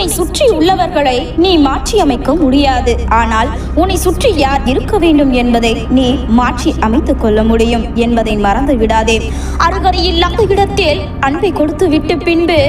உன்னை சுற்றி உள்ளவர்களை நீ மாற்றி அமைக்க முடியாது. ஆனால் உன்னை சுற்றி யார் இருக்க வேண்டும் என்பதை நீ மாற்றி அமைத்துக் கொள்ள முடியும் என்பதை மறந்து விடாதே. அருகதை இல்லாத இடத்தில் அன்பை கொடுத்து விட்டு பின்பு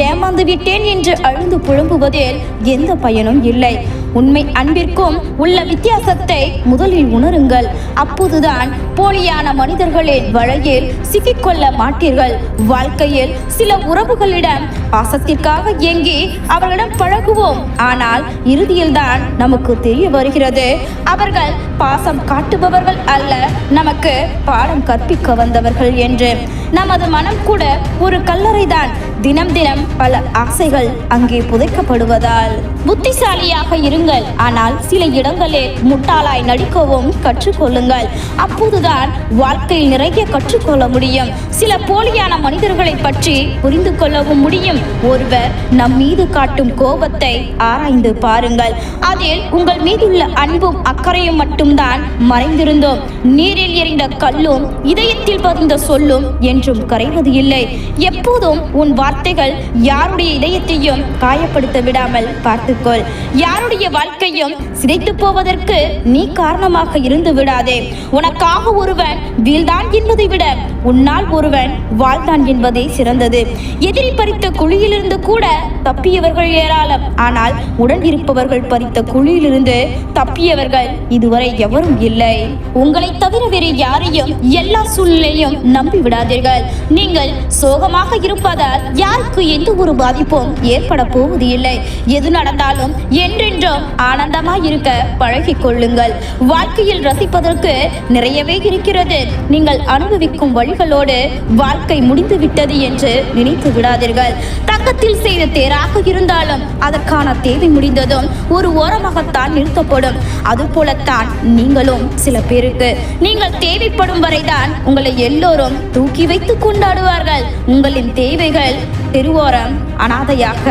ஏமாந்து விட்டேன் என்று அழுந்து புலம்புவதில் எந்த பயனும் இல்லை. உண்மை அன்பிற்கும் உள்ள வித்தியாசத்தை முதலில் உணருங்கள். அப்போதுதான் போலியான மனிதர்களின் வலையில் சிக்கிக்கொள்ள மாட்டீர்கள். வாழ்க்கையில் சில உறவுகளிடம் பாசத்திற்காக ஏங்கி அவர்களிடம் பழகுவோம். ஆனால் இறுதியில் தான் நமக்கு தெரிய வருகிறது, அவர்கள் பாசம் காட்டுபவர்கள் அல்ல, நமக்கு பாடம் கற்பிக்க வந்தவர்கள் என்று. நமது மனம் கூட ஒரு கல்லறை தான். தினம் தினம் பல ஆசைகள் அங்கே புதைக்கப்படுவதால் புத்திசாலியாக இருங்கள். ஆனால் சில இடங்களில் முட்டாளாய் நடிக்கவும் கற்றுக்கொள்ளுங்கள். அப்போதுதான் வாழ்க்கையில் நிறைய கற்றுக்கொள்ள முடியும். சில போலியான மனிதர்களை பற்றி புரிந்து கொள்ளவும் முடியும். ஒருவர் நம் மீது காட்டும் கோபத்தை ஆராய்ந்து பாருங்கள். அதில் உங்கள் மீதுள்ள அன்பும் அக்கறையும் மட்டும்தான் மறைந்திருந்தோம். நீரில் எறிந்த கல்லும் இதயத்தில் பதிந்த சொல்லும் என்றும் கரைவது இல்லை. எப்போதும் உன் வார்த்தைகள் யாருடைய இதயத்தையும் காயப்படுத்த விடாமல் பார்த்துக்கொள். யாருடைய வாழ்க்கையும் சிதைத்து போவதற்கு நீ காரணமாக இருந்து விடாதே. உனக்காக ஒருவன் வீழ்தான் என்பதை விட உன்னால் ஒருவன் வாழ்ந்தான் என்பதே சிறந்தது. எதிரி பறித்த குழியிலிருந்து கூட தப்பியவர்கள் ஏராளம். ஆனால் உடன் இருப்பவர்கள் பறித்த குழியிலிருந்து தப்பியவர்கள் இதுவரை எவரும் இல்லை. உங்களை தவிர வேறு யாரையும் எல்லா சூழ்நிலையும் நம்பி விடாதீர்கள். நீங்கள் சோகமாக இருப்பதால் யாருக்கு எந்த ஒரு பாதிப்பும் ஏற்பட போவது இல்லை. எது நடந்தாலும் என்றென்றும் ஆனந்தமாய் இருக்க பழகிக் கொள்ளுங்கள். வாழ்க்கையில் ரசிப்பதற்கு நிறையவே இருக்கிறது. நீங்கள் அனுபவிக்கும் வழிகளோடு வாழ்க்கை முடிந்து விட்டது என்று நினைத்து விடாதீர்கள். தங்கத்தில் செய்த தேராக இருந்தாலும் அதற்கான தேவை முடிந்ததும் ஒரு ஓரமாகத்தான் நிறுத்தப்படும். அதுபோலத்தான் நீங்களும் சில பேருக்கு நீங்கள் தேவைப்படும் வரைதான் உங்களை எல்லோரும் தூக்கி வைத்து கொண்டாடுவார்கள். உங்களின் தேவைகள் தெருவோரம் அனாதையாக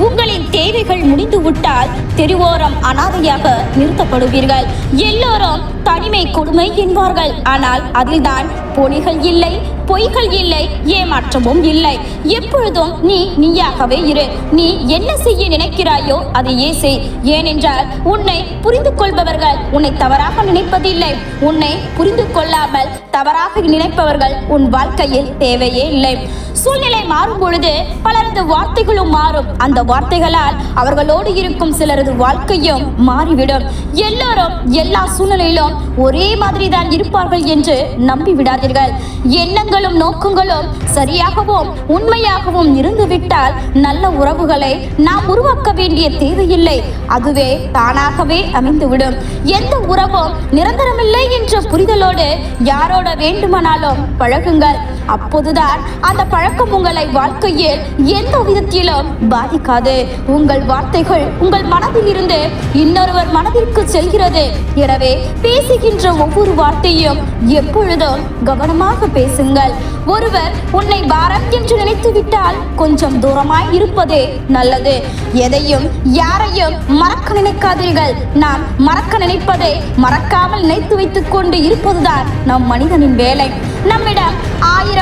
உங்களின் தேவைகள் முடிந்துவிட்டால் தெருவோரம் அனாதையாக நிறுத்தப்படுவீர்கள். எல்லோரும் தனிமை கொடுமை என்பார்கள். ஆனால் அதில்தான் போலிகள் இல்லை, பொய்கள் இல்லை, ஏமாற்றமும் இல்லை. எப்பொழுதும் நீ நீயாகவே இரு. நீ என்ன செய்ய நினைக்கிறாயோ அதையே செய். ஏனென்றால் உன்னை புரிந்து கொள்பவர்கள் உன்னை தவறாக நினைப்பதில்லை. உன்னை புரிந்து கொள்ளாமல் தவறாக நினைப்பவர்கள் உன் வாழ்க்கையில் தேவையே இல்லை. சூழ்நிலை மாறும் பொழுது பலரது வார்த்தைகளும் மாறும். அந்த வார்த்தைகளால் அவர்களோடு இருக்கும் சிலரது வாழ்க்கையும் மாறிவிடும். எல்லோரும் எல்லா சூழ்நிலையிலும் ஒரே மாதிரி தான் இருப்பார்கள் என்று நம்பி விடாதீர்கள். எண்ணங்களும் நோக்கங்களும் சரியாகவும் உண்மையாகவும் இருந்துவிட்டால் நல்ல உறவுகளை நாம் உருவாக்க வேண்டிய தேவையில்லை. அதுவே தானாகவே அமைந்துவிடும். எந்த உறவும் நிரந்தரமில்லை என்ற புரிதலோடு யாரோட வேண்டுமானாலும் பழகுங்கள். அப்போதுதான் அந்த பழக்கம் உங்களை வாழ்க்கையில் எந்த விதத்திலும் பாதிக்காது. உங்கள் வார்த்தைகள் உங்கள் மனதில் இருந்து இன்னொருவர் மனதிற்கு செல்கிறது. எனவே பேசுகின்ற ஒவ்வொரு வார்த்தையும் எப்பொழுதும் கவனமாக பேசுங்கள். ஒருவர் உன்னை பாரம் என்று நினைத்து விட்டால் கொஞ்சம் தூரமாய் இருப்பதே நல்லது. எதையும் யாரையும் மறக்க நினைக்காதீர்கள். நாம் மறக்க நினைப்பதை மறக்காமல் நினைத்து வைத்துக் கொண்டு இருப்பதுதான் நம் மனிதனின் வேலை. நம்மிடம் ஆயிரம்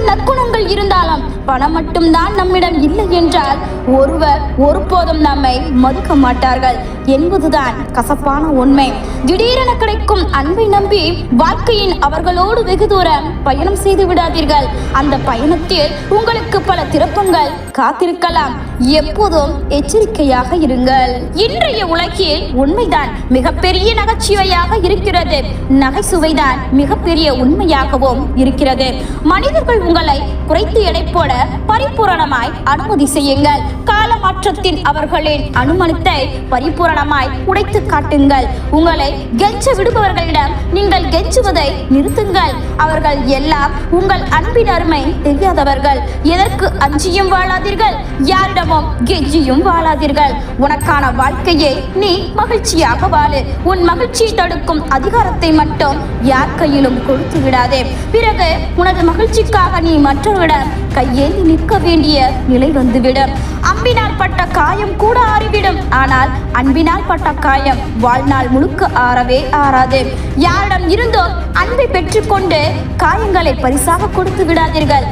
நற்குணங்கள் இருந்தாலும் பணம் மட்டும்தான் நம்மிடம் இல்லை என்றால் ஒருவர் ஒருபோதும் நம்மை மதிக்க மாட்டார்கள் என்பதுதான் கசப்பான உண்மை. திடீரென கிடைக்கும் அன்பை நம்பி வாழ்க்கையின் அவர்களோடு வெகு தூரம் பயணம் செய்து விடாதீர்கள். அந்த பயணத்தில் உங்களுக்கு பல திருப்பங்கள் காத்திருக்கலாம். எப்போதும் எச்சரிக்கையாக இருங்கள். இன்றைய உலகில் உண்மைதான் மிகப்பெரிய நகைச்சுவையாக இருக்கிறது. நகைச்சுவைதான் மிகப்பெரிய உண்மையாகவும் இருக்கிறது. மனிதர்கள் உங்களை குறைத்து எடை போட பரிபூரணமாய் அனுமதி செய்யுங்கள். காலமாற்றத்தின் அவர்களின் அனுமானத்தை பரிபூரணமாய் உடைத்து காட்டுங்கள். உங்களை கெஞ்ச விடுபவர்களிடம் நீங்கள் கெஞ்சுவதை நிறுத்துங்கள். அவர்கள் எல்லாம் உங்கள் அன்பின் அருமை தெரியாதவர்கள். எதற்கு அஞ்சியும் வாழாதீர்கள், யாரிடமும் கெஞ்சியும் வாழாதீர்கள். உனக்கான வாழ்க்கையை நீ மகிழ்ச்சியாக வாழு. உன் மகிழ்ச்சியை தடுக்கும் அதிகாரத்தை மட்டும் யார் கையிலும் கொடுத்து விடாதே. பிறகு உனது மகிழ்ச்சிக்காக நீ மற்றவரிடம் கையேந்தி நிற்க வேண்டிய நிலை வந்துவிடும். அம்பினால் பட்ட காயம் கூட ஆறிவிடும். ஆனால் அன்பினால் பட்ட காயம் வாழ்நாள் முழுக்க ஆறவே ஆறாது. யாரிடம் இருந்தோ அன்பை பெற்றுக்கொண்டு காயங்களை பரிசாக கொடுத்து விடாதீர்கள்.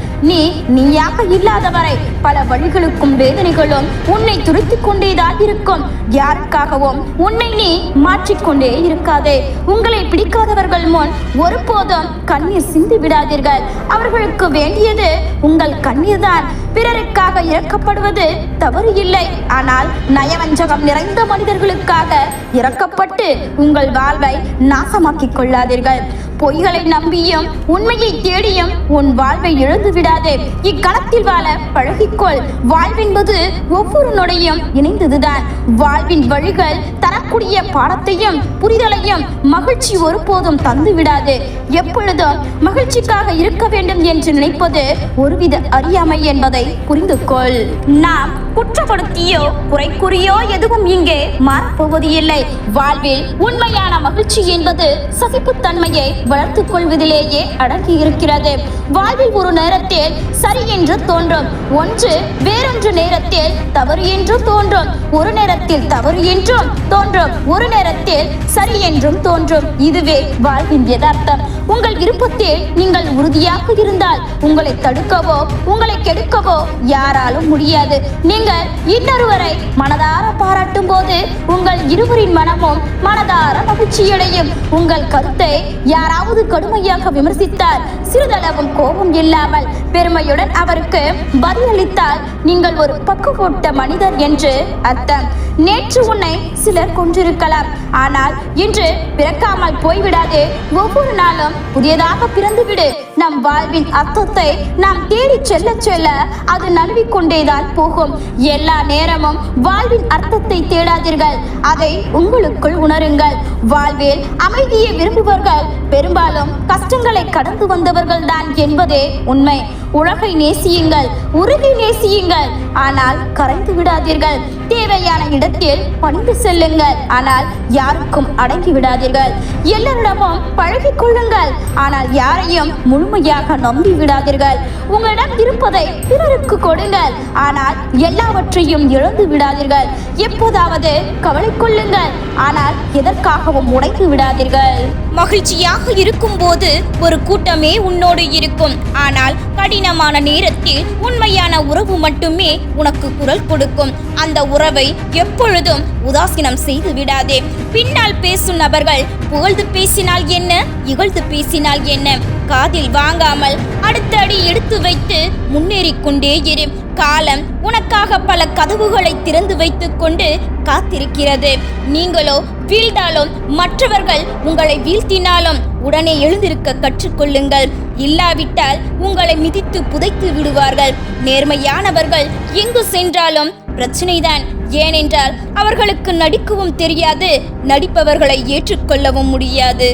நீயாக இல்லாதவரை பல வழிகளுக்கும் வேதனைகளும் உன்னை துடித்துக் கொண்டேதான் இருக்கும். யாருக்காகவும் உன்னை நீ மாற்றிக்கொண்டே இருக்காதே. உங்களை பிடிக்காதவர்கள் முன் ஒருபோதும் கண்ணீர் சிந்தி விடாதீர்கள். அவர்களுக்கு வேண்டியது உங்கள் கண்ணீர் தான். பிறருக்காக இறக்கப்படுவது தவறு இல்லை. ஆனால் நயவஞ்சகம் நிறைந்த மனிதர்களுக்காக இறக்கப்பட்டு உங்கள் வாழ்வை நாசமாக்கிக் கொள்ளாதீர்கள். பொய்களை நம்பியும் உண்மையை தேடியும் உன் வாழ்வை இழந்து விடாதே. இக்களத்தில் வாழ பழகிக்கொள். வாழ்வென்பது ஒவ்வொரு நொடியும் இணைந்ததுதான். வாழ்வின் வழிகள் தரக்கூடிய பாடத்தையும் புரிதலையும் மகிழ்ச்சி ஒருபோதும் தந்து விடாது. எப்பொழுதும் மகிழ்ச்சிக்காக இருக்க வேண்டும் என்று நினைப்பது ஒருவித அறியாமை என்பதை புரிந்து கொள். நாம் குற்றப்படுத்தியோ குறை கூறியோ எதுவும் இங்கே மாறப்போவது இல்லை. வாழ்வில் உண்மையான மகிழ்ச்சி என்பது சகிப்புத்தன்மையை வளர்த்துக் கொள்வதிலேயே அடங்கி இருக்கிறது. வாழ்வில் ஒரு நேரத்தில் சரி என்று தோன்றும் ஒன்று, வேறொன்று நேரத்தில் தவறு என்று தோன்றும். ஒரு நேரத்தில் தவறு என்றும் தோன்றும், ஒரு நேரத்தில் சரி என்றும் தோன்றும். இதுவே வாழ்வின் யதார்த்தம். உங்கள் விருப்பத்தில் நீங்கள் உறுதியாக இருந்தால் உங்களை தடுக்கவோ உங்களை கெடுக்கவோ யாராலும் முடியாது. நீங்கள் இன்னொருவரை மனதார பாராட்டும் போது உங்கள் இருவரின் மனமும் மனதார மகிழ்ச்சியடையும். உங்கள் கருத்தை யாராவது கடுமையாக விமர்சித்தால் சிறிதளவும் கோபம் இல்லாமல் பெருமையுடன் அவருக்கு பதிலளித்தால் நீங்கள் ஒரு பக்குவப்பட்ட மனிதர் என்று அர்த்தம். நேற்று உன்னை சிலர் கொன்றிருக்கலாம், ஆனால் இன்று பிறக்காமல் போய்விடாதே. ஒவ்வொரு நாளும் புதியதாக பிறந்துவிடு. நம் வாழ்வின் அர்த்தத்தை நாம் தேடி செல்ல செல்ல அது நழுவிக்கொண்டேதான் போகும். எல்லா நேரமும் வாழ்வின் அர்த்தத்தை தேடாதீர்கள், அதை உங்களுக்குள் உணருங்கள். வாழ்வில் அமைதியை விரும்புபவர்கள் பெரும்பாலும் கஷ்டங்களை கடந்து வந்தவர்கள் தான் என்பதே உண்மை. உலகை நேசியுங்கள், உறுதி நேசியுங்கள், ஆனால் கரைந்து விடாதீர்கள். தேவையான இடத்தில் பணிந்து செல்லுங்கள், ஆனால் யாருக்கும் அடங்கி விடாதீர்கள். எல்லாரிடமும் பழகிக் கொள்ளுங்கள், ஆனால் யாரையும் முழுமையாக நம்பி விடாதீர்கள். உங்களிடம் இருப்பதை பிறருக்கு கொடுங்கள், ஆனால் எல்லாவற்றையும் இழந்து விடாதீர்கள். எப்போதாவது கவலை கொள்ளுங்கள், ஆனால் எதற்காகவும் உடைத்து விடாதீர்கள். மகிழ்ச்சியாக இருக்கும் போது ஒரு கூட்டமே உன்னோடு இருக்கும், ஆனால் கடினமான நேரத்தில் உண்மையான உறவு மட்டுமே உனக்கு குரல் கொடுக்கும். அந்த உறவை எப்பொழுதும் உதாசீனம் செய்து விடாதே. பின்னால் பேசும் நபர்கள் புகழ்ந்து பேசினால் என்ன, இகழ்ந்து பேசினால் என்ன, காதில் வாங்காமல் அடுத்த அடி எடுத்து வைத்து முன்னேறிக் கொண்டே இரு. காலம் உனக்காக பல கதவுகளை திறந்து வைத்துக் கொண்டு காத்திருக்கிறது. நீங்களோ வீழ்ந்தாலும் மற்றவர்கள் உங்களை வீழ்த்தினாலும் உடனே எழுந்திருக்க கற்றுக்கொள்ளுங்கள். இல்லாவிட்டால் உங்களை மிதித்து புதைத்து விடுவார்கள். நேர்மையானவர்கள் எங்கு சென்றாலும் பிரச்சனைதான். ஏனென்றால் அவர்களுக்கு நடிக்கவும் தெரியாது, நடிப்பவர்களை ஏற்றுக்கொள்ளவும் முடியாது.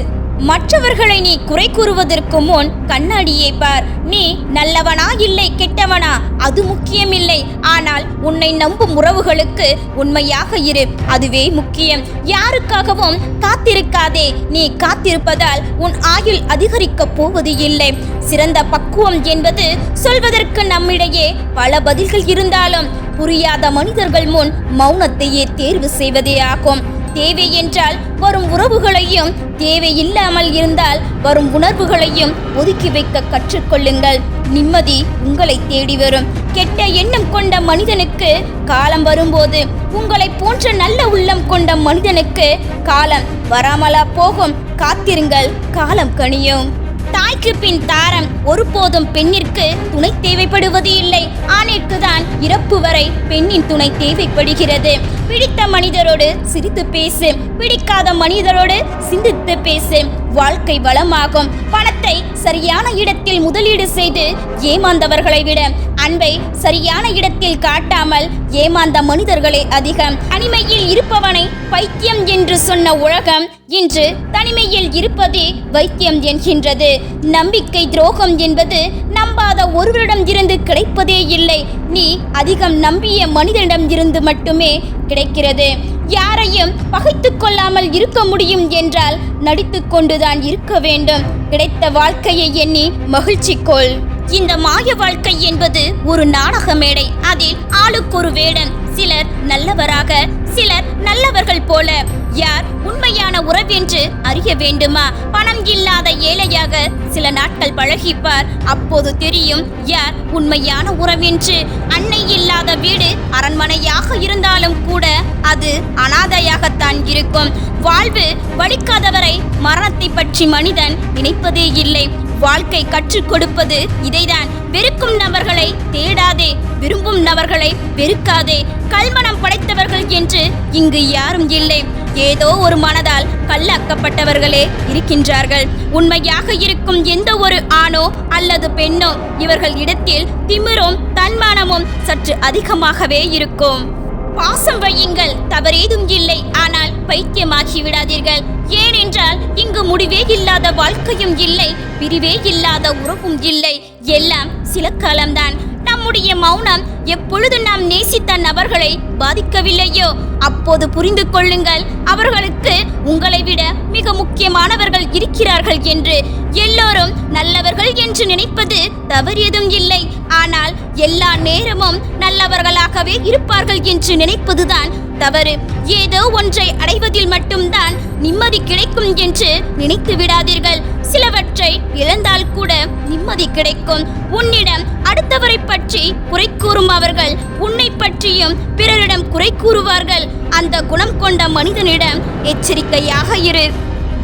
மற்றவர்களை நீ குறை கூறுவதற்கு முன் கண்ணாடியை பார். நீ நல்லவனா இல்லை கெட்டவனா அது முக்கியமில்லை, ஆனால் உன்னை நம்பும் உறவுகளுக்கு உண்மையாக இரு, அதுவே முக்கியம். யாருக்காகவும் காத்திருக்காதே. நீ காத்திருப்பதால் உன் ஆயுள் அதிகரிக்கப் போவது இல்லை. சிறந்த பக்குவம் என்பது சொல்வதற்கு நம்மிடையே பல பதில்கள் இருந்தாலும் புரியாத மனிதர்கள் முன் மௌனத்தையே தேர்வு செய்வதே ஆகும். தேவை என்றால் வரும் உறவுகளையும், தேவையில்லாமல் இருந்தால் வரும் உணர்வுகளையும் ஒதுக்கி வைக்க கற்றுக்கொள்ளுங்கள். நிம்மதி உங்களை தேடி வரும். கெட்ட எண்ணம் கொண்ட மனிதனுக்கு காலம் வரும்போது உங்களை போன்ற நல்ல உள்ளம் கொண்ட மனிதனுக்கு காலம் வராமலா போகும். காத்திருங்கள், காலம் கனியும். தாய்க்கு பின் தாரம். ஒருபோதும் பெண்ணிற்கு துணை தேவைப்படுவது இல்லை, ஆணிற்கு தான் இறப்பு வரை பெண்ணின் துணை தேவைப்படுகிறது. பிடித்த மனிதரோடு சிரித்து பேசு, பிடிக்காத மனிதரோடு சிந்தித்து பேசு. வாழ்க்கை வளமாகும். பணத்தை சரியான இடத்தில் முதலீடு செய்து ஏமாந்தவர்களை விட அன்பை சரியான இடத்தில் காட்டாமல் ஏமாந்த மனிதர்களே அதிகம். தனிமையில் இருப்பவனை பைத்தியம் என்று சொன்ன உலகம் இன்று தனிமையில் இருப்பதே வைத்தியம் என்கின்றது. நம்பிக்கை துரோகம் என்பது நம்பாத ஒருவரிடம் இருந்து கிடைப்பதே இல்லை, நீ அதிகம் நம்பிய மனிதனிடம் இருந்து மட்டுமே கிடைக்கிறது. யாரையும் பகைத்து கொள்ளாமல் இருக்க முடியும் என்றால் நடித்து கொண்டுதான் இருக்க வேண்டும். கிடைத்த வாழ்க்கையை எண்ணி மகிழ்ச்சி கொள். இந்த மாய வாழ்க்கை என்பது ஒரு நாடக மேடை. அதில் ஆளுக்கொரு வேடன். சிலர் நல்லவராக, சிலர் நல்லவர்கள் போல. யார் உண்மையான உறவென்று அறிய வேண்டுமா? பணம் இல்லாத ஏழையாக சில நாட்கள் பழகிப்பார், அப்போது தெரியும் யார் உண்மையான உறவென்று. அன்னை இல்லாத வீடு அரண்மனையாக இருந்தாலும் கூட அது அனாதையாகத்தான் இருக்கும். வாழ்வு வலிக்காதவரை மரணத்தை பற்றி மனிதன் நினைப்பதே இல்லை. வாழ்க்கை கற்றுக் கொடுப்பது இதைதான். வெறுக்கும் நபர்களை தேடாதே, விரும்பும் நபர்களை வெறுக்காதே. கல்மனம் படைத்தவர்கள் என்று இங்கு யாரும் இல்லை. ஏதோ ஒரு மனதால் கல்லாக்கப்பட்டவர்களே இருக்கின்றார்கள். உண்மையாக இருக்கும் எந்த ஒரு ஆணோ அல்லது பெண்ணோ இவர்கள் இடத்தில் திமிரும் தன்மானமும் சற்று அதிகமாகவே இருக்கும். பாசம் வையுங்கள், தவறேதும் இல்லை. ஆனால் பைத்தியமாகி விடாதீர்கள். ஏனென்றால் இங்கு முடிவே இல்லாத வாழ்க்கையும் இல்லை, பிரிவே இல்லாத உறவும் இல்லை. எல்லாம் சில காலம்தான். நம்முடைய மௌனம் எப்பொழுது நாம் நேசித்த நபர்களை பாதிக்கவில்லையோ அப்போது புரிந்து கொள்ளுங்கள் அவர்களுக்கு உங்களை விட மிக முக்கியமானவர்கள் இருக்கிறார்கள் என்று. எல்லோரும் நல்லவர்கள் என்று நினைப்பது தவறேதும் இல்லை. ஆனால் எல்லா நேரமும் நல்லவர்களாகவே இருப்பார்கள் என்று நினைப்பதுதான் தவறு. ஏதோ ஒன்றை அடைவதில் மட்டும்தான் நிம்மதி கிடைக்கும் என்று நினைத்து விடாதீர்கள். சிலவற்றை இழந்தால் கூட நிம்மதி கிடைக்கும். உன்னிடம் அடுத்தவரை பற்றி குறை கூறும் அவர்கள் உன்னை பற்றியும் பிறரிடம் குறை கூறுவார்கள். அந்த குணம் கொண்ட மனிதனிடம் எச்சரிக்கையாக இரு.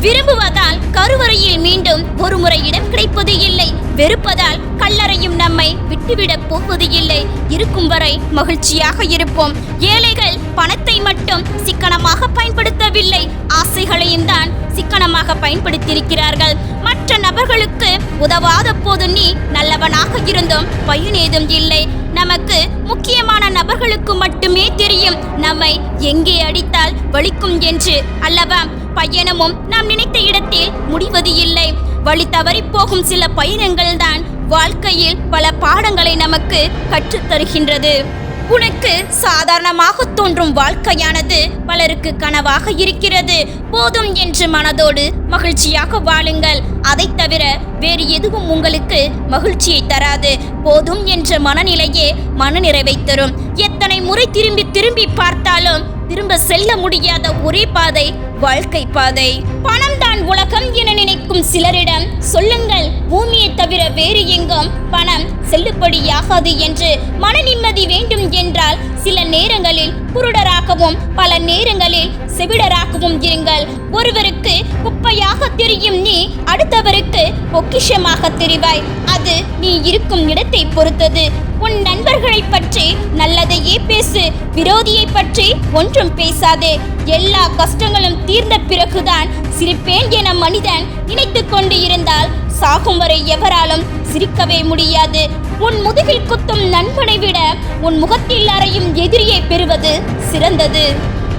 விரும்புவதால் கருவறையில் மீண்டும் ஒரு முறை இடம் கிடைப்பது இல்லை. வெறுப்பதால் கல்லறையும் நம்மை விட்டுவிடப் போவது இல்லை. இருக்கும் வரை மகிழ்ச்சியாக இருப்போம். ஏழைகள் பணத்தை மட்டும் சிக்கனமாக பயன்படுத்தவில்லை, ஆசைகளையும் தான் சிக்கனமாக பயன்படுத்தியிருக்கிறார்கள். மற்ற நபர்களுக்கு உதவாத போது நீ நல்லவனாக இருந்தும் பயனேதும் இல்லை. நமக்கு முக்கியமான நபர்களுக்கு மட்டுமே தெரியும் நம்மை எங்கே அடித்தால் வலிக்கும் என்று அல்லவா? பயணமும் நாம் நினைத்த இடத்தில் முடிவது இல்லை. வழி தவறி போகும் சில பயணங்கள் தான் வாழ்க்கையில் பல பாடங்களை நமக்கு கற்றுத்தருகின்றது. உனக்கு சாதாரணமாக தோன்றும் வாழ்க்கையானது பலருக்கு கனவாக இருக்கிறது. போதும் என்று மனதோடு மகிழ்ச்சியாக வாழுங்கள். அதை தவிர வேறு எதுவும் உங்களுக்கு மகிழ்ச்சியை தராது. போதும் என்ற மனநிலையே மனநிறைவை தரும். எத்தனை முறை திரும்பி திரும்பி பார்த்தாலும் திரும்ப செல்ல முடியாத ஒரே பாதை வாழ்க்கை பாதை. பணம் தான் உலகம் என நினைக்கும் சிலரிடம் சொல்லுங்கள், பூமியை தவிர வேறு எங்கும் பணம் செல்லுபடியாகாது என்று. மன நிம்மதி வேண்டும் என்றால் சில நேரங்களில் குருடராகவும் பல நேரங்களில் செவிடராகவும் இருங்கள். ஒருவருக்கு குப்பையாக தெரியும் நீ அடுத்தவருக்கு பொக்கிஷமாக தெரிவாய். அது நீ இருக்கும் இடத்தை பொறுத்தது. உன் நண்பர்களை பற்றி நல்லதையே பேசு, விரோதியை பற்றி ஒன்றும் பேசாதே. எல்லா கஷ்டங்களும் தீர்ந்த பிறகுதான் சிரிப்பேன் என மனிதன் நினைத்து கொண்டு இருந்தால் சாகும் வரை எவராலும் சிரிக்கவே முடியாது. உன் முதுகில் குத்தும் நண்பனை விட உன் முகத்தில் அறையும் எதிரியை பெறுவது சிறந்தது.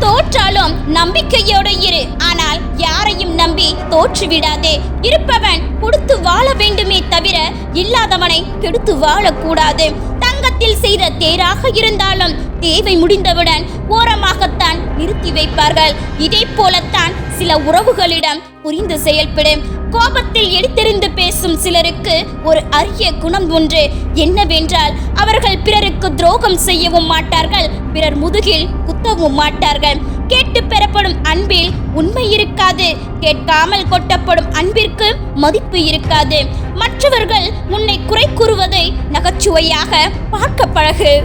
தோற்றாலும் நம்பிக்கையோடு இரு, ஆனால் யாரையும் நம்பி தோற்றுவிடாதே. இருப்பவன் கொடுத்து வாழ வேண்டுமே தவிர இல்லாதவனை கெடுத்து வாழக்கூடாது. தங்கத்தில் செய்த தேராக இருந்தாலும் தேவை முடிந்தவுடன் ஓரமாகத்தான் நிறுத்தி வைப்பார்கள். இதே போலத்தான் சில உறவுகளிடம் புரிந்து செயல்படும். கோபத்தில் எடுத்தெறிந்து பேசும் சிலருக்கு ஒரு அரிய குணம் ஒன்று. என்னவென்றால் அவர்கள் பிறருக்கு துரோகம் செய்யவும் மாட்டார்கள், பிறர் முதுகில் குத்தவும் மாட்டார்கள். கேட்டு பெறப்படும் அன்பில் உண்மை இருக்காது. கேட்காமல் கொட்டப்படும் அன்பிற்கு மதிப்பு இருக்காது. மற்றவர்கள் உன்னை குறை கூறுவதை நகைச்சுவையாக பார்க்க பழகு.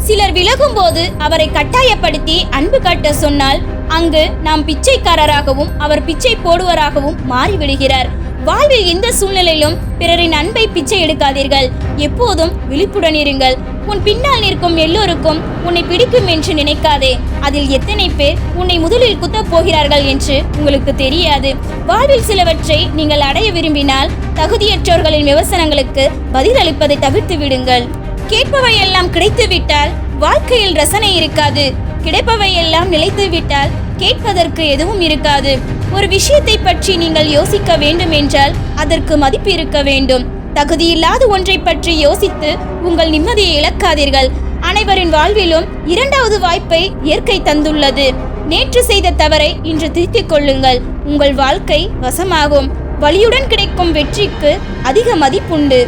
சிலர் விலகும் போது அவரை கட்டாயப்படுத்தி அன்பு காட்ட சொன்னால் அங்கு நாம் பிச்சைக்காரராகவும் அவர் பிச்சை போடுவராகவும் மாறிவிடுகிறார். வாழ்வில் எந்த சூழ்நிலையிலும் பிறரின் அன்பை பிச்சை எடுக்காதீர்கள். எப்போதும் விழிப்புடன் இருங்கள். உன் பின்னால் நிற்கும் எல்லோருக்கும் உன்னை பிடிக்கும் என்று நினைக்காதே. அதில் எத்தனை பேர் உன்னை முதலில் குத்தப் போகிறார்கள் என்று உங்களுக்கு தெரியாது. வாழ்வில் சிலவற்றை நீங்கள் அடைய விரும்பினால் தகுதியற்றோர்களின் விமர்சனங்களுக்கு பதிலளிப்பதை தவிர்த்து விடுங்கள். கேட்பவையெல்லாம் கிடைத்துவிட்டால் வாழ்க்கையில் ரசனை இருக்காது. கிடைப்பவையெல்லாம் நிலைத்து விட்டால் கேட்பதற்கு எதுவும் இருக்காது. ஒரு விஷயத்தை பற்றி நீங்கள் யோசிக்க வேண்டும் என்றால் அதற்கு மதிப்பு இருக்க வேண்டும். தகுதியில்லாத ஒன்றை பற்றி யோசித்து உங்கள் நிம்மதியை இழக்காதீர்கள். அனைவரின் வாழ்விலும் இரண்டாவது வாய்ப்பை இயற்கை தந்துள்ளது. நேற்று செய்த தவறை இன்று திருத்திக் கொள்ளுங்கள். உங்கள் வாழ்க்கை வசமாகும். வலியுடன் கிடைக்கும் வெற்றிக்கு அதிக மதிப்புண்டு.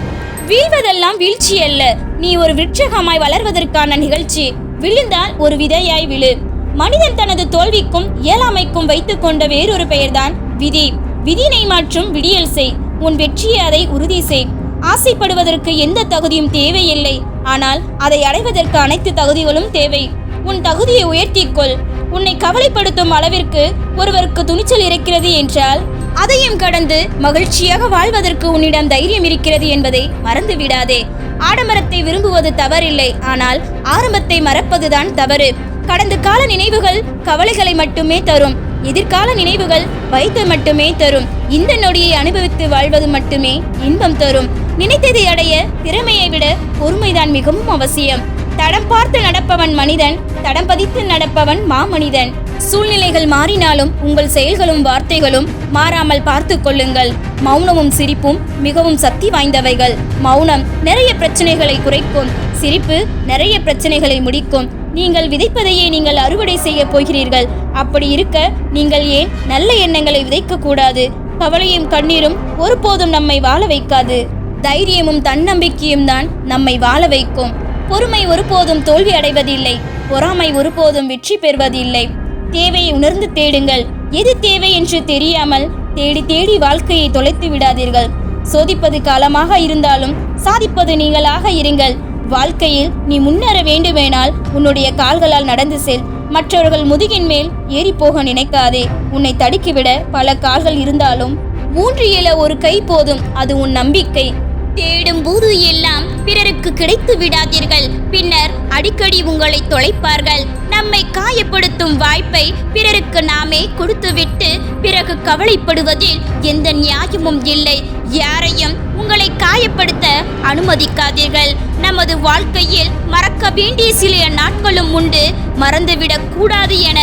வீழ்வதெல்லாம் வீழ்ச்சி அல்ல, நீ ஒரு விருட்சகமாய் வளர்வதற்கான நிகழ்ச்சி. விழுந்தால் ஒரு விதையாய் விழு. மனிதன் தனது தோல்விக்கும் இயலாமைக்கும் வைத்துக் கொண்ட வேறொரு பெயர்தான் விதி. விதியினை மாற்றும் விடியல் செய். உன் வெற்றியை அதை உறுதி செய். ஆசைப்படுவதற்கு எந்த தகுதியும் தேவையில்லை, ஆனால் அதை அடைவதற்கு அனைத்து தகுதிகளும் தேவை. உன் தகுதியை உயர்த்திக்கொள். உன்னை கவலைப்படுத்தும் அளவிற்கு ஒருவருக்கு துணிச்சல் இருக்கிறது என்றால் அதையும் கடந்து மகிழ்ச்சியாக வாழ்வதற்கு உன்னிடம் தைரியம் இருக்கிறது என்பதை மறந்து விடாதே. ஆடம்பரத்தை விரும்புவது தவறில்லை, ஆனால் ஆரம்பத்தை மறப்பதுதான் தவறு. கடந்த கால நினைவுகள் கவலைகளை மட்டுமே தரும். எதிர்கால நினைவுகள் பயத்தை மட்டுமே தரும். இந்த நொடியை அனுபவித்து வாழ்வது மட்டுமே இன்பம் தரும். நினைத்ததை அடைய திறமையை விட பொறுமைதான் மிகவும் அவசியம். தடம் பார்த்து நடப்பவன் மனிதன், தடம் பதித்து நடப்பவன் மாமனிதன். சூழ்நிலைகள் மாறினாலும் உங்கள் செயல்களும் வார்த்தைகளும் மாறாமல் பார்த்து கொள்ளுங்கள். மௌனமும் சிரிப்பும் மிகவும் சக்தி வாய்ந்தவைகள். மௌனம் நிறைய பிரச்சனைகளை குறைக்கும், சிரிப்பு நிறைய பிரச்சனைகளை முடிக்கும். நீங்கள் விதைப்பதையே நீங்கள் அறுவடை செய்ய போகிறீர்கள். அப்படி இருக்க நீங்கள் ஏன் நல்ல எண்ணங்களை விதைக்க கூடாது? கவலையும் கண்ணீரும் ஒருபோதும் நம்மை வாழ வைக்காது. தைரியமும் தன்னம்பிக்கையும் தான் நம்மை வாழ வைக்கும். பொறுமை ஒருபோதும் தோல்வி அடைவதில்லை. பொறாமை ஒருபோதும் வெற்றி பெறுவதில்லை. தேவையை உணர்ந்து தேடுங்கள். எது தேவை என்று தெரியாமல் தேடி தேடி வாழ்க்கையை தொலைத்து விடாதீர்கள். சோதிப்பது காலமாக இருந்தாலும் சாதிப்பது நீங்களாக இருங்கள். வாழ்க்கையில் நீ முன்னேற வேண்டுமேனால் உன்னுடைய கால்களால் நடந்து செல். மற்றவர்கள் முதுகின் மேல் ஏறி போக நினைக்காதே. உன்னை தடுக்கிவிட பல கால்கள் இருந்தாலும் ஊன்றி எழ ஒரு கை போதும். அது உன் நம்பிக்கை. தேடும் போது எல்லாம் பிறருக்கு கிடைத்து விடாதீர்கள். பின்னர் அடிக்கடி உங்களை தொலைப்பார்கள். நம்மை காயப்படுத்தும் வாய்ப்பை பிறருக்கு நாமே கொடுத்துவிட்டு பிறகு கவலைப்படுவதில் எந்த நியாயமும் இல்லை. யாரையும் உங்களை காயப்படுத்த அனுமதிக்காதீர்கள். நமது வாழ்க்கையில் மறக்க வேண்டிய சில நாட்களும் உண்டு, மறந்துவிடக் கூடாது என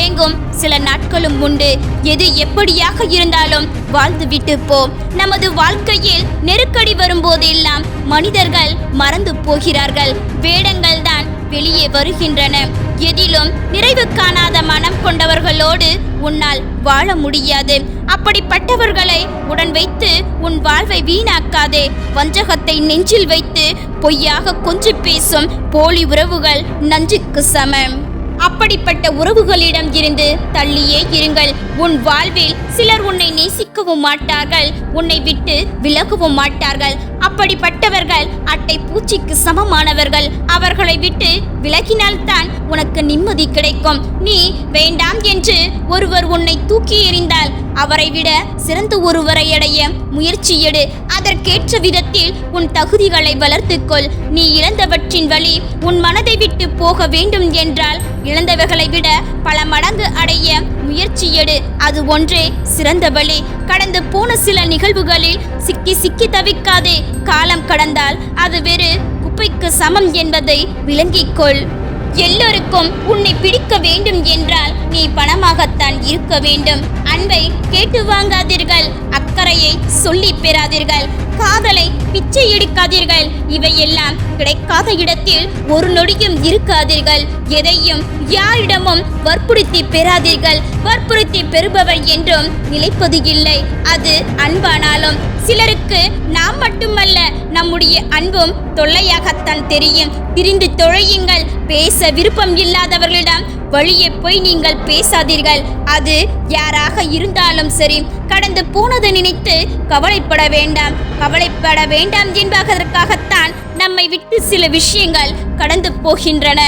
ஏங்கும் சில நாட்களும் உண்டு. எது எப்படியாக இருந்தாலும் வாழ்ந்துவிட்டு போ. நமது வாழ்க்கையில் நெருக்கடி வரும்போதெல்லாம் மனிதர்கள் மறந்து போகிறார்கள். வேடங்கள் தான் வெளியே வருகின்றன. எதிலும் நிறைவு காணாத மனம் கொண்டவர்களோடு உன்னால் வாழ முடியாது. அப்படிப்பட்டவர்களை உடன் வைத்து உன் வாழ்வை வீணாக்காதே. வஞ்சகத்தை நெஞ்சில் வைத்து பொய்யாக கொஞ்சி பேசும் போலி உறவுகள் நஞ்சுக்கு சமம். அப்படிப்பட்ட உறவுகளிடம் இருந்து தள்ளியே இருங்கள். உன் வாழ்வில் சிலர் உன்னை நேசிக்கவும் மாட்டார்கள், உன்னை விட்டு விலகவும் மாட்டார்கள். அப்படிப்பட்டவர்கள் அட்டை பூச்சிக்கு சமமானவர்கள். அவர்களை விட்டு விலகினால்தான் உனக்கு நிம்மதி கிடைக்கும். நீ வேண்டாம் என்று ஒருவர் உன்னை தூக்கி எறிந்தால் அவரை விட சிறந்த ஒருவரை அடைய முயற்சி எடு. அதற்கேற்ற விதத்தில் உன் தகுதிகளை வளர்த்துக்கொள். நீ இழந்தவற்றின் வழி உன் மனதை விட்டு போக வேண்டும் என்றால் இழந்தவர்களை விட பல மடங்கு அடைய முயற்சி எடு. அது ஒன்றே சிறந்த வழி. கடந்து போன சில நிகழ்வுகளில் சிக்கி சிக்கி தவிக்காதே. காலம் கடந்தால் அது வெறு குப்பைக்கு சமம் என்பதை விளங்கிக்கொள். எல்லோருக்கும் உன்னை பிடிக்க வேண்டும் என்றால் நீ பணமாகத்தான் இருக்க வேண்டும். அன்பை கேட்டு வாங்காதீர்கள். அக்கறையை சொல்லி பெறாதீர்கள். காதலை பிச்சை எடுக்காதீர்கள். இவையெல்லாம் கிடைக்காத இடத்தில் ஒரு நொடியும் இருக்காதீர்கள். எதையும் யாரிடமும் வற்புறுத்தி பெறாதீர்கள். வற்புறுத்தி பெறுபவர் என்றும் நிலைப்பது இல்லை. அது அன்பானாலும் சிலருக்கு நாம் மட்டுமல்ல, நம்முடைய அன்பும் தொல்லையாகத்தான் தெரியும். பிரிந்து தொழையுங்கள். பேச விருப்பம் இல்லாதவர்களிடம் வழியே போய் நீங்கள் பேசாதீர்கள். அது யாராக இருந்தாலும் சரி. கடந்து போனது நினைத்து கவலைப்பட வேண்டாம். கவலைப்பட வேண்டாம் என்பதற்காகத்தான் நம்மை விட்டு சில விஷயங்கள் கடந்து போகின்றன.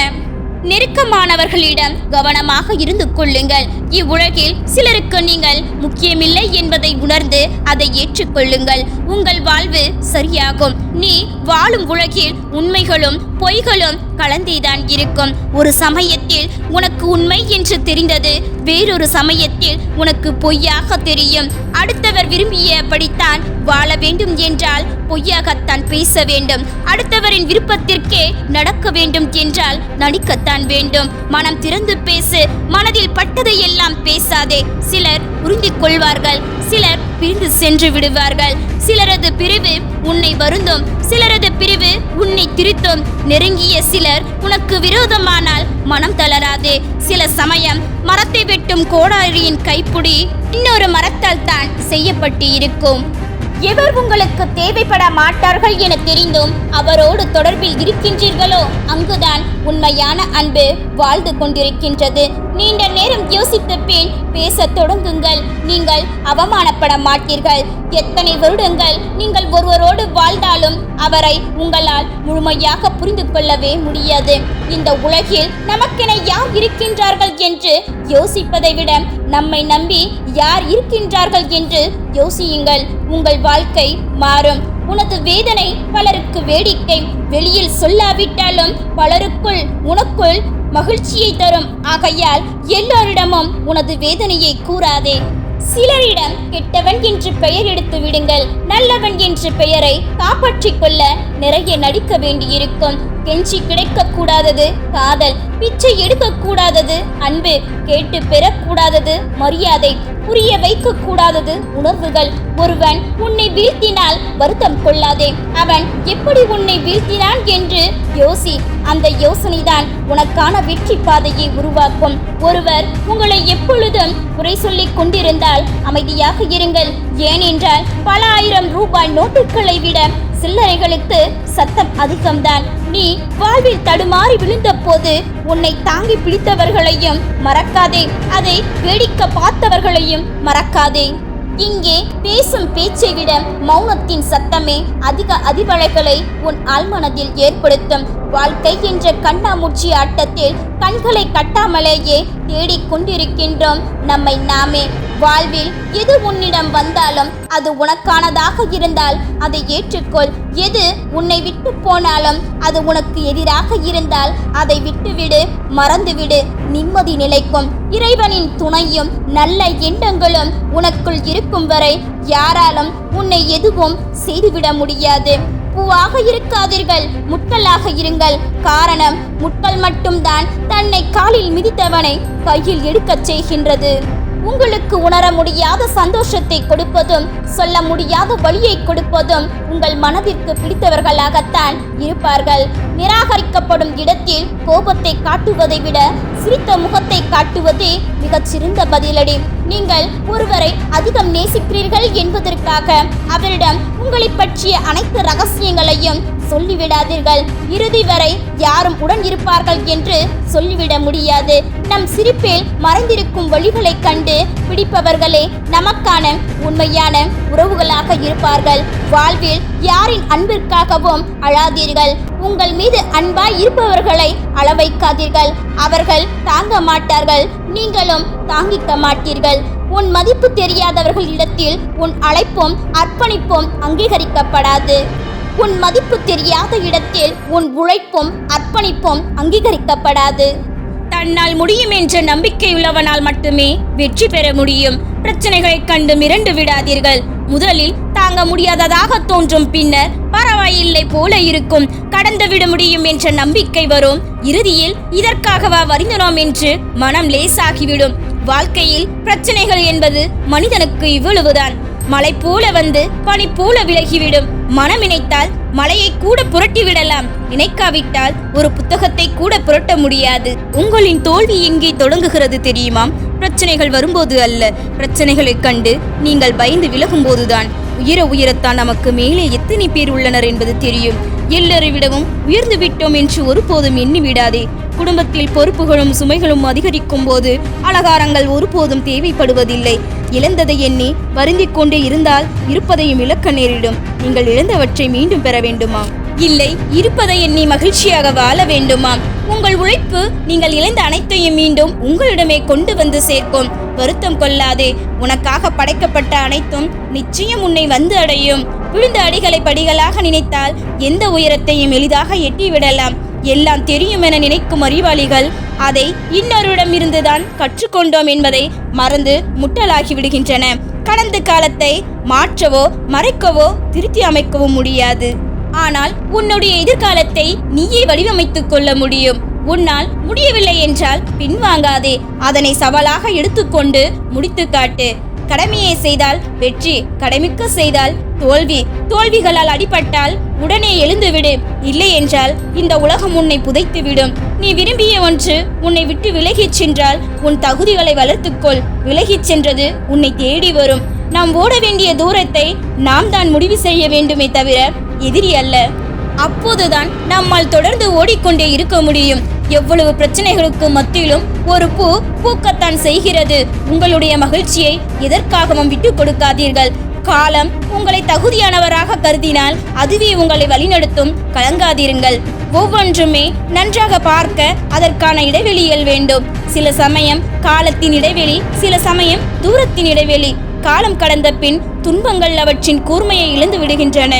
நெருக்கமானவர்களிடம் கவனமாக இருந்து கொள்ளுங்கள். இவ்வுலகில் சிலருக்கு நீங்கள் முக்கியமில்லை என்பதை உணர்ந்து அதை ஏற்றுக்கொள்ளுங்கள். உங்கள் வாழ்வு சரியாகும். நீ வாழும் உலகில் உண்மைகளும் பொய்களும் கலந்தேதான் இருக்கும். ஒரு சமயத்தில் உனக்கு உண்மை என்று தெரிந்தது வேறொரு சமயத்தில் உனக்கு பொய்யாக தெரியும். அடுத்தவர் விரும்பியபடித்தான் வாழ வேண்டும் என்றால் பொய்யாகத்தான் பேச வேண்டும். அடுத்தவரின் விருப்பத்திற்கே நடக்க வேண்டும் என்றால் நடிக்கத்தான் வேண்டும். மனம் திறந்து பேசு. மனதில் பட்டதை எல்லாம் பேசாதே. சிலர் புரிந்து கொள்வார்கள், சிலர் பிரிந்து சென்று விடுவார்கள். சிலரது பிரிவு உன்னை வருந்தும், சிலரது பிரிவு உன்னை திருத்தும். நெருங்கிய சிலர் உனக்கு விரோதமானால் மனம் தளராதே. சில சமயம் மரத்தை வெட்டும் கோடாரியின் கைப்பிடி இன்னொரு மரத்தால் தான் செய்யப்பட்டு இருக்கும். எவர் உங்களுக்கு தேவைப்பட மாட்டார்கள் என தெரிந்தும் அவரோடு தொடர்பில் இருக்கின்றீர்களோ அங்குதான் உண்மையான அன்பு வாழ்ந்து கொண்டிருக்கின்றது. நீண்ட நேரம் யோசித்த பின் பேசத் தொடங்குங்கள். நீங்கள் அவமானப்பட மாட்டீர்கள். எத்தனை வருடங்கள் நீங்கள் ஒருவரோடு வாழ்ந்தாலும் அவரை உங்களால் முழுமையாக புரிந்து கொள்ளவே முடியாது. இந்த உலகில் நமக்கென யார் இருக்கின்றார்கள் என்று யோசிப்பதை விட நம்மை நம்பி யார் இருக்கின்றார்கள் என்று யோசியுங்கள். உங்கள் வாழ்க்கை மாறும். உனது வேதனை பலருக்கு வேடிக்கை, வெளியில் சொல்லாவிட்டாலும் பலருக்குள் உனக்குள் மகிழ்ச்சியை தரும். ஆகையால் எல்லோரிடமும் உனது வேதனையை கூறாதே. சிலரிடம் கெட்டவன் என்று பெயர் எடுத்து விடுங்கள். நல்லவன் என்ற பெயரை காப்பாற்றிக் கொள்ள நிறைய நடிக்க வேண்டியிருக்கும். கெஞ்சி கிடைக்கக்கூடாதது காதல், பிச்சை எடுக்கக்கூடாதது அன்பு, கேட்டு பெறக்கூடாதது மரியாதை, புரிய வைக்க கூடாதது உணர்வுகள். ஒருவன் உன்னை வீழ்த்தினால் வருத்தம் கொள்ளாதே. அவன் எப்படி உன்னை வீழ்த்தினான் என்று யோசி. அந்த யோசனைதான் உனக்கான வெற்றி பாதையை உருவாக்கும். ஒருவர் உங்களை எப்பொழுதும் குறை சொல்லிக் கொண்டிருந்தால் அமைதியாக இருங்கள். ஏனென்றால் பல ஆயிரம் ரூபாய் நோட்டுகளை விட சில்லறைகளுக்கு சத்தம் அதிகம்தான். நீ வாழ்வில் தடுமாறி விழுந்த போது உன்னை தாங்கி பிடித்தவர்களையும் மறக்காதே. அதை வேடிக்கை பார்த்தவர்களையும் மறக்காதே. இங்கே பேசும் பேச்சை விட மௌனத்தின் சத்தமே அதிக அதிர்வலைகளை உன் ஆழ்மனதில் ஏற்படுத்தும். வாழ்க்கை என்ற கண்ணாமூச்சி ஆட்டத்தில் கண்களை கட்டாமலேயே தேடிக்கொண்டிருக்கின்றோம் நம்மை நாமே. வாழ்வில் எது உன்னிடம் வந்தாலும் அது உனக்கானதாக இருந்தால் அதை ஏற்றுக்கொள். எது உன்னை விட்டு போனாலும் அது உனக்கு எதிராக இருந்தால் அதை விட்டுவிடு, மறந்துவிடு. நிம்மதி நிலைக்கும். இறைவனின் துணையும் நல்ல எண்ணங்களும் உனக்குள் இருக்கும் வரை யாராலும் உன்னை எதுவும் செய்துவிட முடியாது. பூவாக இருக்காதீர்கள், முட்களாக இருங்கள். காரணம், முட்கள் மட்டும்தான் தன்னை காலில் மிதித்தவனை கையில் எடுக்கச் செய்கின்றது. உங்களுக்கு உணர முடியாத சந்தோஷத்தை கொடுப்பதும் சொல்ல முடியாத வலியை கொடுப்பதும் உங்கள் மனதிற்கு பிடித்தவர்களாகத்தான் இருப்பார்கள். நிராகரிக்கப்படும் இடத்தில் கோபத்தை காட்டுவதை விட சிரித்த முகத்தை காட்டுவதே மிகச்சிறந்த பதிலடி. நீங்கள் ஒருவரை அதிகம் நேசிக்கிறீர்கள் என்பதற்காக அவரிடம் உங்களை பற்றிய அனைத்து ரகசியங்களையும் சொல்லிவிடாதீர்கள். இறுதி வரை யாரும் உடன் இருப்பார்கள் என்று சொல்லிவிட முடியாது. நம் சிரிப்பில் மறைந்திருக்கும் வழிகளை கண்டு பிடிப்பவர்களே நமக்கான உண்மையான உறவுகளாக இருப்பார்கள். வாழ்வில் யாரின் அன்பிற்காகவும் அழாதீர்கள். உங்கள் மீது அன்பாய் இருப்பவர்களை அளவைக்காதீர்கள். அவர்கள் தாங்க மாட்டார்கள், நீங்களும் தாங்கிக்க மாட்டீர்கள். உன் மதிப்பு தெரியாதவர்கள் இடத்தில் உன் அழைப்பும் அர்ப்பணிப்பும் அங்கீகரிக்கப்படாது. உன் மதிப்பு தெரியாத இடத்தில் உன் உழைப்பும் அர்ப்பணிப்பும் அங்கீகரிக்கப்படாது. தன்னால் முடியும் என்ற நம்பிக்கையுள்ளவனால் மட்டுமே வெற்றி பெற முடியும். பிரச்சனைகளை கண்டு மிரண்டு விடாதீர்கள். முதலில் தாங்க முடியாததாக தோன்றும், பின்னர் பரவாயில்லை போல இருக்கும். கடந்து விட முடியும் என்ற நம்பிக்கை வரும். இறுதியில் இதற்காகவா வருந்தினோம் என்று மனம் லேசாகிவிடும். வாழ்க்கையில் பிரச்சனைகள் என்பது மனிதனுக்கு இவ்வளவுதான். மலை போல வந்து பனி போல விலகிவிடும். மனம் நினைத்தால் மலையை கூட புரட்டி விடலாம். நினைக்காவிட்டால் ஒரு புத்தகத்தை கூட புரட்ட முடியாது. உங்களின் தோல்வி எங்கே தொடங்குகிறது தெரியுமா? பிரச்சனைகள் வரும்போது அல்ல, பிரச்சனைகளை கண்டு நீங்கள் பயந்து விலகும் போதுதான். உயரத்தான் நமக்கு மேலே எத்தனை பேர் உள்ளனர் என்பது தெரியும். எல்லாரை விடவும் உயர்ந்து விட்டோம் என்று ஒருபோதும் எண்ணி விடாதே. குடும்பத்தில் பொறுப்புகளும் சுமைகளும் அதிகரிக்கும் போது அலங்காரங்கள் ஒருபோதும் தேவைப்படுவதில்லை. இழந்ததை எண்ணி வருந்திக் கொண்டே இருந்தால் இருப்பதையும் இழக்க நேரிடும். நீங்கள் இழந்தவற்றை மீண்டும் பெற வேண்டுமா? இல்லை, இருப்பதை எண்ணி மகிழ்ச்சியாக வாழ வேண்டுமா? உங்கள் உழைப்பு நீங்கள் இழந்த அனைத்தையும் மீண்டும் உங்களிடமே கொண்டு வந்து சேர்க்கும். வருத்தம் கொள்ளாதே. உனக்காக படைக்கப்பட்ட அனைத்தும் நிச்சயம் உன்னை வந்து அடையும். விழுந்த அடிகளை படிகளாக நினைத்தால் எந்த உயரத்தையும் எளிதாக எட்டிவிடலாம். எல்லாம் தெரியும் என நினைக்கும் அறிவாளிகள் அதை இன்னொருடம் இருந்துதான் கற்றுக்கொண்டோம் என்பதை மறந்து முட்டலாகி விடுகின்றன. கடந்த காலத்தை மாற்றவோ மறைக்கவோ திருத்தி அமைக்கவும் முடியாது. ஆனால் உன்னுடைய எதிர்காலத்தை நீயே வடிவமைத்துக் கொள்ள முடியும். உன்னால் முடியவில்லை என்றால் பின்வாங்காதே. அதனை சவாலாக எடுத்துக்கொண்டு முடித்து காட்டு. கடமையை செய்தால் வெற்றி, கடமைக்கு செய்தால் தோல்வி. தோல்விகளால் அடிபட்டால் உடனே எழுந்துவிடு. இல்லை என்றால் இந்த உலகம் உன்னை புதைத்துவிடும். நீ விரும்பிய ஒன்று உன்னை விட்டு விலகிச் சென்றால் உன் தகுதிகளை வளர்த்துக்கொள். விலகிச் சென்றது உன்னை தேடி வரும். நாம் ஓட வேண்டிய தூரத்தை நாம் தான் முடிவு செய்ய வேண்டுமே தவிர எதிரி அல்ல. அப்போதுதான் நம்மால் தொடர்ந்து ஓடிக்கொண்டே இருக்க முடியும். எவ்வளவு பிரச்சனைகளுக்கு மத்தியிலும் ஒரு பூ பூக்கத்தான் செய்கிறது. உங்களுடைய மகிழ்ச்சியை எதற்காகவும் விட்டு கொடுக்காதீர்கள். காலம் உங்களை தகுதியானவராக கருதினால் அதுவே உங்களை வழிநடத்தும். கலங்காதீருங்கள். ஒவ்வொன்றுமே நன்றாக பார்க்க அதற்கான இடைவெளிகள் வேண்டும். சில சமயம் காலத்தின் இடைவெளி, சில சமயம் தூரத்தின் இடைவெளி. காலம் கடந்த பின் துன்பங்கள் அவற்றின் கூர்மையை இழந்து விடுகின்றன.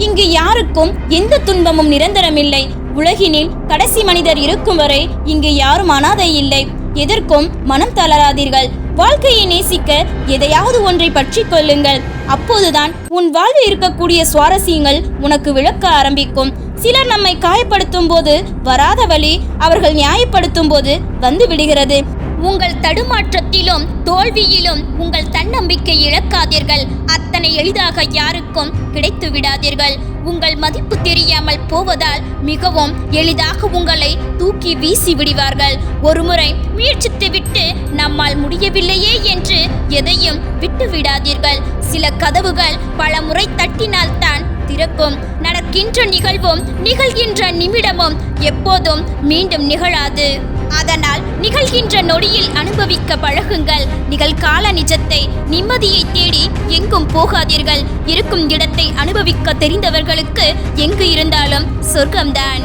இங்கு யாருக்கும் எந்த துன்பமும் நிரந்தரமில்லை. உலகினில் கடைசி மனிதர் இருக்கும் வரை இங்கு யாரும் அனாதை இல்லை. எதற்கும் மனம் தளராதீர்கள். வாழ்க்கையை நேசிக்க எதையாவது ஒன்றை பற்றி கொள்ளுங்கள். அப்போதுதான் உன் வாழ்வில் இருக்கக்கூடிய சுவாரஸ்யங்கள் உனக்கு விளக்க ஆரம்பிக்கும். சிலர் நம்மை காயப்படுத்தும் போது வராத வழி அவர்கள் நியாயப்படுத்தும் போது வந்து விடுகிறது. உங்கள் தடுமாற்றத்திலும் தோல்வியிலும் உங்கள் தன்னம்பிக்கை இழக்காதீர்கள். அத்தனை எளிதாக யாருக்கும் கிடைத்து விடாதீர்கள். உங்கள் மதிப்பு தெரியாமல் போவதால் மிகவும் எளிதாக உங்களை தூக்கி வீசி விடுவார்கள். ஒருமுறை முயற்சித்து விட்டு நம்மால் முடியவில்லையே என்று எதையும் விட்டு விடாதீர்கள். சில கதவுகள் பல முறை தட்டினால்தான் திறக்கும். நடக்கின்ற நிகழ்வும் நிகழ்கின்ற நிமிடமும் எப்போதும் மீண்டும் நிகழாது. அதனால் நிகழ்கின்ற நொடியில் அனுபவிக்க பழகுங்கள். நிகழ்கால நிஜத்தை, நிம்மதியை தேடி எங்கும் போகாதீர்கள். இருக்கும் இடத்தை அனுபவிக்க தெரிந்தவர்களுக்கு எங்கு இருந்தாலும் சொர்க்கம்தான்.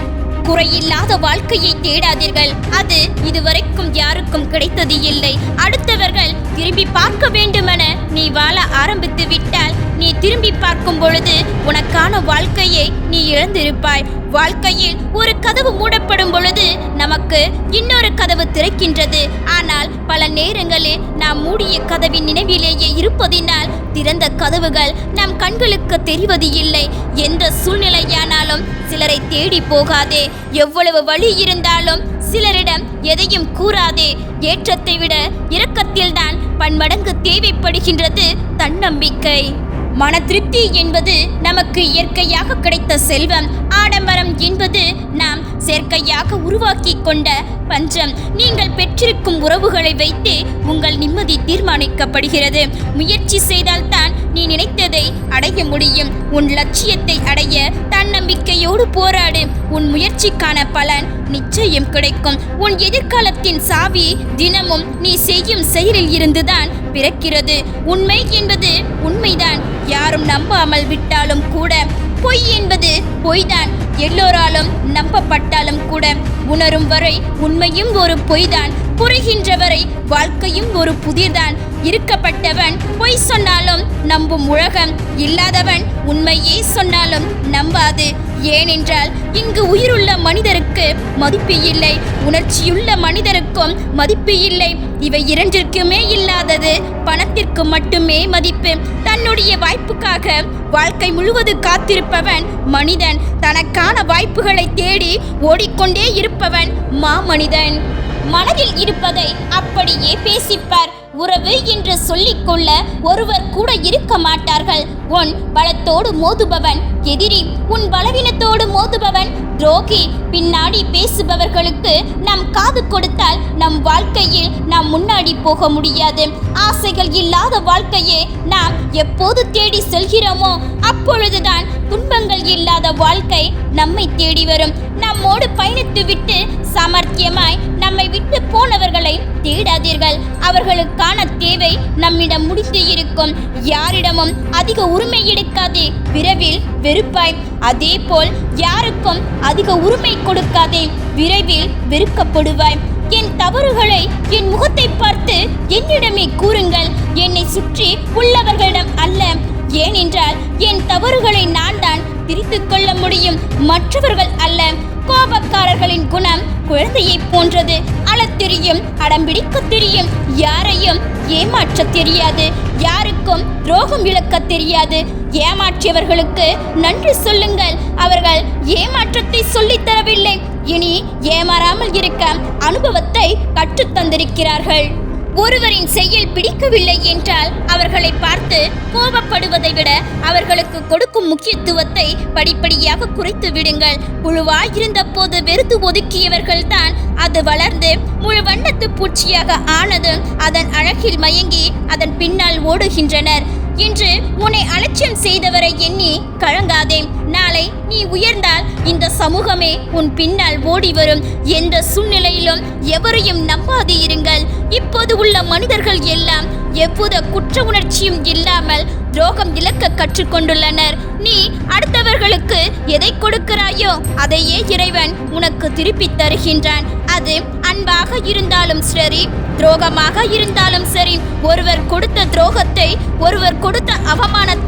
குறையில்லாத வாழ்க்கையை தேடாதீர்கள். அது இதுவரைக்கும் யாருக்கும் கிடைத்தது இல்லை. அடுத்தவர்கள் திரும்பி பார்க்க வேண்டுமென நீ வாழ ஆரம்பித்து விட்டால் நீ திரும்பி பார்க்கும் பொழுது உனக்கான வாழ்க்கையை நீ இழந்திருப்பாய். வாழ்க்கையில் ஒரு கதவு மூடப்படும் பொழுது நமக்கு இன்னொரு கதவு திறக்கின்றது. ஆனால் பல நேரங்களில் நாம் மூடிய கதவின் நினைவிலேயே இருப்பதினால் திறந்த கதவுகள் நம் கண்களுக்கு தெரிவது இல்லை. எந்த சூழ்நிலையானாலும் சிலரை தேடி போகாதே. எவ்வளவு வழி இருந்தாலும் சிலரிடம் எதையும் கூறாதே. ஏற்றத்தை விட இரக்கத்தில்தான் பன்மடங்கு தேவைப்படுகின்றது தன்னம்பிக்கை. மன திருப்தி என்பது நமக்கு இயற்கையாக கிடைத்த செல்வம். ஆடம்பரம் என்பது நாம் செயற்கையாக உருவாக்கி கொண்ட பஞ்சம். நீங்கள் பெற்றிருக்கும் உறவுகளை வைத்து உங்கள் நிம்மதி தீர்மானிக்கப்படுகிறது. முயற்சி செய்தால்தான் நீ நினைத்ததை அடைய முடியும். உன் லட்சியத்தை அடைய தன்னம்பிக்கையோடு போராடு. உன் முயற்சிக்கான பலன் நிச்சயம் கிடைக்கும். உன் எதிர்காலத்தின் சாவி தினமும் நீ செய்யும் செயலில் இருந்துதான் பிறக்கிறது. உண்மை என்பது உண்மைதான். யாரும் நம்பாமல் விட்டாலும் கூட பொய் என்பது பொய்தான். எல்லோராலும் நம்பப்பட்டாலும் கூட உணரும் வரை உண்மையும் ஒரு பொய்தான். புரிகின்ற வரை வாழ்க்கையும் ஒரு புதிர்தான். இருக்கப்பட்டவன் பொய் சொன்னாலும் நம்பும் உலகம். இல்லாதவன் உண்மையே சொன்னாலும் நம்பாது. ஏனென்றால் இங்கு உயிருள்ள மனிதருக்கு மதிப்பு இல்லை, உணர்ச்சியுள்ள மனிதருக்கும் மதிப்பு இல்லை. இவை இரண்டிற்குமே இல்லாதது பணத்திற்கு மட்டுமே மதிப்பு. தன்னுடைய வாய்ப்புக்காக வாழ்க்கை முழுவதும் காத்திருப்பவன் மனிதன். தனக்கான வாய்ப்புகளை தேடி ஓடிக்கொண்டே இருப்பவன் மாமனிதன். மனதில் இருப்பதை அப்படியே பேசிப்பார். உறவு என்று சொல்லிக்கொள்ள ஒருவர் கூட இருக்க மாட்டார்கள். உன் பலத்தோடு மோதுபவன் எதிரி, உன் பலவீனத்தோடு மோதுபவன் துரோகி. பின்னாடி பேசுபவர்களுக்கு நாம் காது கொடுத்தால் நம் வாழ்க்கையில் நாம் முன்னாடி போக முடியாது. ஆசைகள் இல்லாத வாழ்க்கையே நாம் எப்போது தேடி செல்கிறோமோ அப்பொழுதுதான் துன்பங்கள் இல்லாத வாழ்க்கை நம்மை தேடி வரும். நம்மோடு பயணித்து விட்டு சாமர்த்தியமாய் நம்மை விட்டு போனவர்களை தேடாதீர்கள். அவர்களுக்கான தேவை நம்மிடம் முடிந்து இருக்கும். யாரிடமும் அதிக உரிமை எடுக்காதே, விரைவில் வெறுப்பாய். அதே போல் யாருக்கும் அதிக உரிமை கொடுக்காதே, விரைவில் வெறுக்கப்படுவாய். என் தவறுகளை என் முகத்தை பார்த்து என்னிடமே கூறுங்கள், என்னை சுற்றி உள்ளவர்களிடம் அல்ல. ஏனென்றால் என் தவறுகளை நான் தான் திரித்துக் கொள்ள முடியும், மற்றவர்கள் அல்ல. கோபக்காரர்களின் குணம் குழந்தையை போன்றது. அழத் தெரியும், அடம்பிடிக்க தெரியும், யாரையும் ஏமாற்ற தெரியாது, யாருக்கும் துரோகம் இழக்க தெரியாது. ஏமாற்றியவர்களுக்கு நன்றி சொல்லுங்கள். அவர்கள் ஏமாற்றத்தை சொல்லித் தரவில்லை, இனி ஏமாறாமல் இருக்க அனுபவத்தை கற்றுத்தந்திருக்கிறார்கள். ஒருவரின் செயல் பிடிக்கவில்லை என்றால் அவர்களை பார்த்து கோபப்படுவதை விட அவர்களுக்கு கொடுக்கும் முக்கியத்துவத்தை படிப்படியாக குறைத்து விடுங்கள். புழுவாயிருந்த போது வெறுத்து ஒதுக்கியவர்கள்தான் அது வளர்ந்து முழு வண்ணத்து பூச்சியாக ஆனது அதன் அழகில் மயங்கி அதன் பின்னால் ஓடுகின்றனர். இன்று உன்னை அலட்சியம் செய்தவரை எண்ணி கலங்காதே. நாளை நீ உயர்ந்தால் இந்த சமூகமே உன் பின்னால் ஓடி வரும். எந்த சூழ்நிலையிலும் எவரையும் நம்பாதிருங்கள். இப்போது உள்ள மனிதர்கள் எல்லாம் எவ்வித குற்ற உணர்ச்சியும் இல்லாமல் துரோகம் இழக்க கற்றுக்கொண்டுள்ளனர். நீ அடுத்தவர்களுக்கு எதை கொடுக்கிறாயோ அதையே இறைவன் உனக்கு திருப்பி தருகின்றான். அது அன்பாக இருந்தாலும் சரி, துரோகமாக இருந்தாலும் சரி, ஒருவர் கொடுத்த துரோகத்தை, ஒருவர் கொடுத்த அவமானத்தை